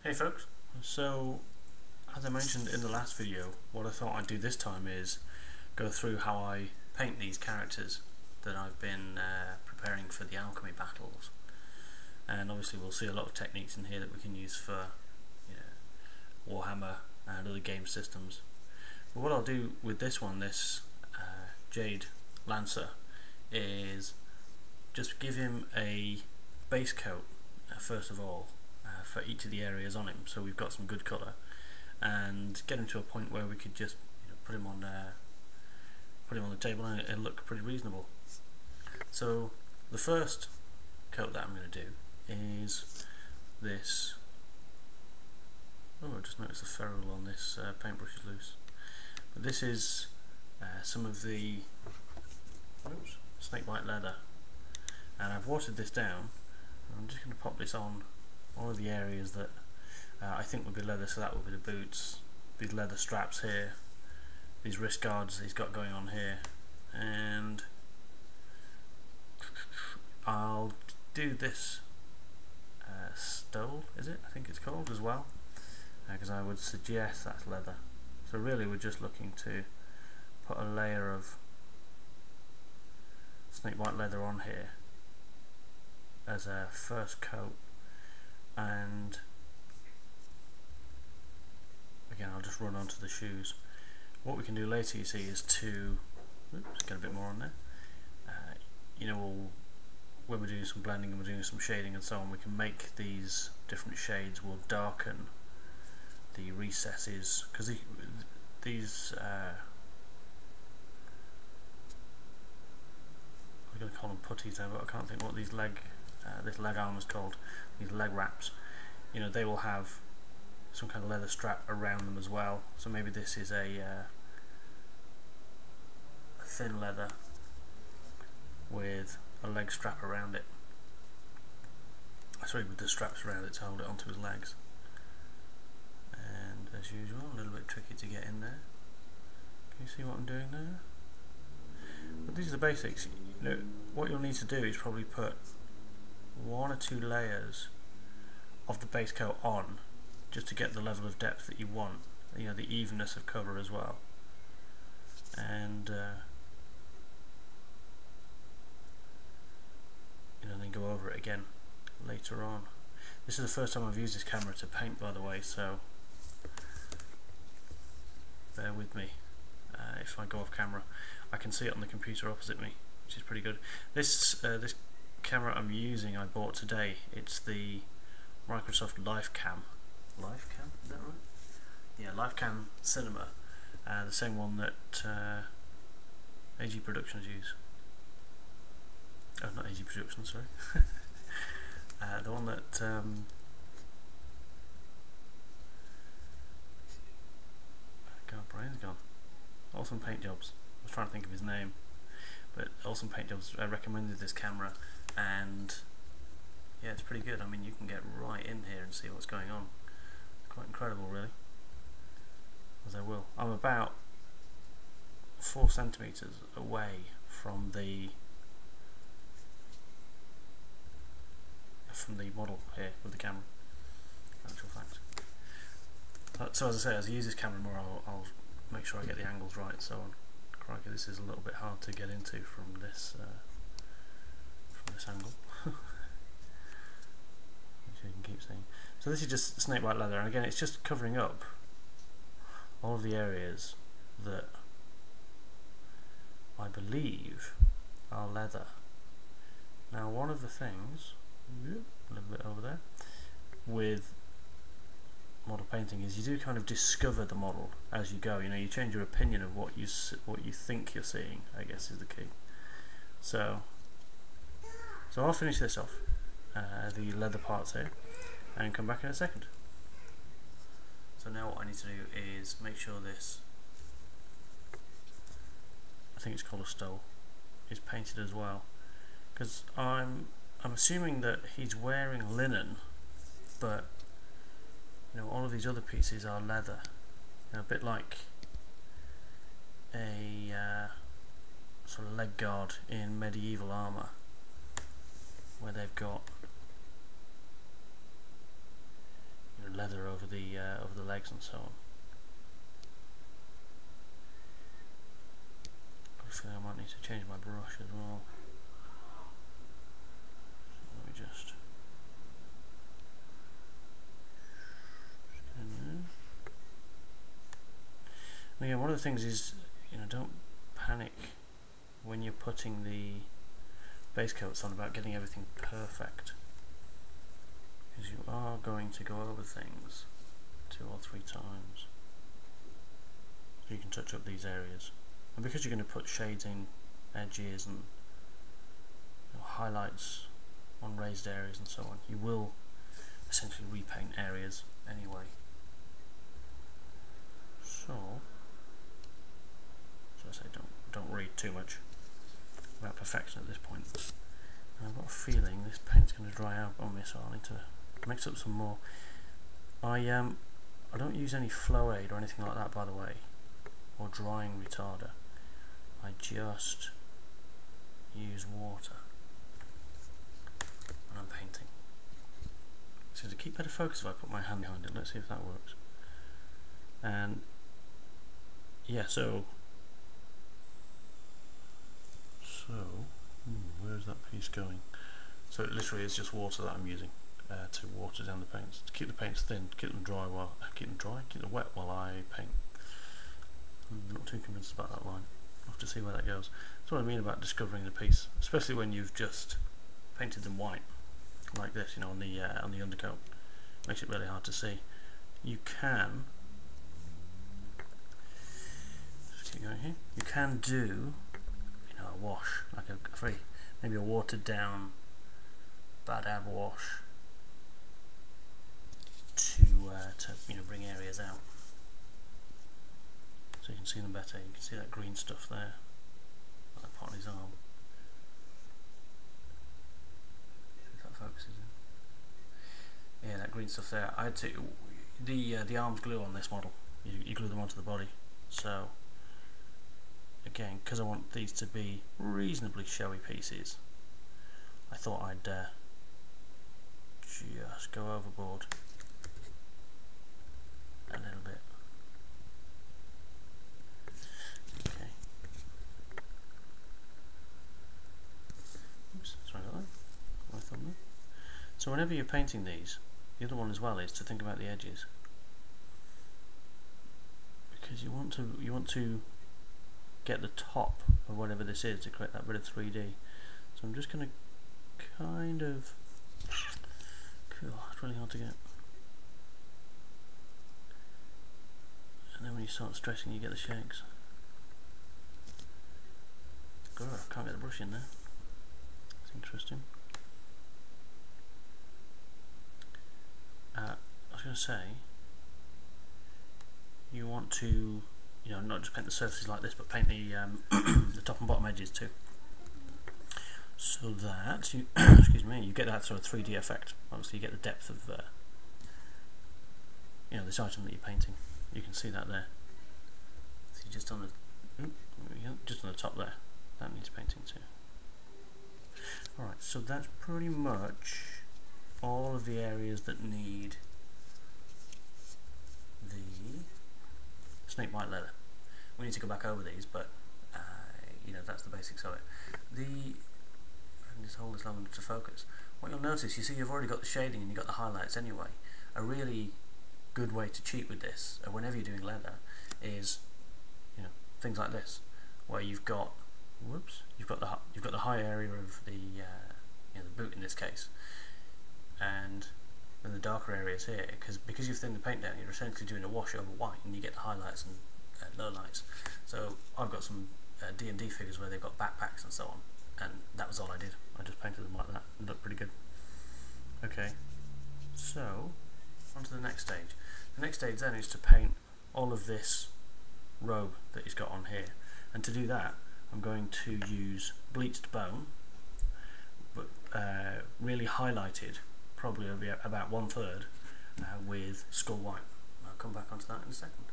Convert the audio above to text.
Hey folks, so as I mentioned in the last video, what I thought I'd do this time is go through how I paint these characters that I've been preparing for the Alkemy battles. And obviously we'll see a lot of techniques in here that we can use for Warhammer and other game systems. But what I'll do with this one, this Jade Lancer, is just give him a base coat first of all, for each of the areas on him, so we've got some good colour, and get him to a point where we could just put him on the table and it'll look pretty reasonable. So the first coat that I'm going to do is this. Oh, I just noticed the ferrule on this paintbrush is loose. But this is some of the snake white leather, and I've watered this down. I'm just going to pop this on all of the areas that I think would be leather, so that would be the boots, these leather straps here, these wrist guards he's got going on here, and I'll do this stole, is it? I think it's called as well, because I would suggest that's leather. So really we're just looking to put a layer of snake white leather on here as a first coat, and again I'll just run onto the shoes. What we can do later, you see, is to get a bit more on there. When we're doing some blending and we're doing some shading and so on, we can make these different shades. We'll darken the recesses, because these I'm going to call them putties there, but I can't think what these this leg arm is called. These leg wraps, they will have some kind of leather strap around them as well. So maybe this is a thin leather with a leg strap around it. Sorry, with the straps around it to hold it onto his legs. And as usual, a little bit tricky to get in there. Can you see what I'm doing there? But these are the basics. What you'll need to do is probably put 1 or 2 layers of the base coat on, just to get the level of depth that you want, the evenness of colour as well, and then go over it again later on. This is the first time I've used this camera to paint, by the way, so bear with me. If I go off camera, I can see it on the computer opposite me, which is pretty good. This camera I'm using I bought today. It's the Microsoft LifeCam. LifeCam? Is that right? Yeah, LifeCam Cinema. The same one that AG Productions use. Oh, not AG Productions, sorry. The one that God, brain's gone. Awesome Paint Jobs. I was trying to think of his name, but Awesome Paint Jobs recommended this camera, and yeah, it's pretty good. I mean, you can get right in here and see what's going on. It's quite incredible, really. As I will. I'm about 4 centimeters away from the model here with the camera. Actual fact. So as I say, as I use this camera more, I'll make sure I get the angles right and so on. Crikey, this is a little bit hard to get into from this angle. Which you can keep seeing. So this is just snake white leather, and again it's just covering up all of the areas that I believe are leather. Now, one of the things, a little bit over there, with model painting is you do kind of discover the model as you go. You change your opinion of what you think you're seeing, I guess, is the key. So I'll finish this off, the leather parts here, and come back in a second. So now what I need to do is make sure this, I think it's called a stole, is painted as well, because I'm assuming that he's wearing linen, but all of these other pieces are leather, a bit like a sort of leg guard in medieval armour, where they've got leather over the legs and so on. I feel I might need to change my brush as well. So let me just get in there. And again, one of the things is, don't panic when you're putting the base coats on about getting everything perfect, because you are going to go over things 2 or 3 times, so you can touch up these areas. And because you're going to put shades in edges and highlights on raised areas and so on, you will essentially repaint areas anyway. So I say, don't read too much about perfection at this point. And I've got a feeling this paint's going to dry out on me, so I'll need to mix up some more. I don't use any flow aid or anything like that, by the way, or drying retarder. I just use water when I'm painting. So to keep better focus, if I put my hand behind it, let's see if that works. And yeah, so where's that piece going? So it literally is just water that I'm using to water down the paints, to keep the paints thin, keep them wet while I paint. I'm not too convinced about that line. I'll have to see where that goes. That's what I mean about discovering the piece, especially when you've just painted them white like this, on the undercoat. Makes it really hard to see. You can just keep going here. You can do a wash, like maybe a watered down bad ab wash to bring areas out, so you can see them better. You can see that green stuff there, that part of his arm. If that focuses in. Yeah, that green stuff there. I had to the arms glue on this model. You glue them onto the body. So again, because I want these to be reasonably showy pieces, I thought I'd just go overboard a little bit. Okay. Oops, sorry about that. My thumb there. So whenever you're painting these, the other one as well is to think about the edges, because you want to get the top of whatever this is to create that bit of 3D. So I'm just going to kind of, cool, it's really hard to get. And then when you start stretching, you get the shakes. God, I can't get the brush in there. It's interesting. I was going to say, you want to, not just paint the surfaces like this, but paint the the top and bottom edges too, so that you excuse me, you get that sort of 3D effect. Obviously, you get the depth of this item that you're painting. You can see that there. See, just on the top there. That needs painting too. All right, so that's pretty much all of the areas that need the snake white leather. We need to go back over these, but that's the basics of it. I can just hold this long enough to focus. What you'll notice, you see, you've already got the shading and you've got the highlights anyway. A really good way to cheat with this, whenever you're doing leather, is things like this, where you've got the high area of the the boot in this case, and then the darker areas here, because you've thinned the paint down, you're essentially doing a wash over white, and you get the highlights and lowlights. So I've got some D&D figures where they've got backpacks and so on, and that was all I did. I just painted them like that. It looked pretty good. Okay, so on to the next stage. The next stage then is to paint all of this robe that he's got on here, and to do that I'm going to use bleached bone, but really highlighted, probably about 1/3 with skull white. I'll come back onto that in a second.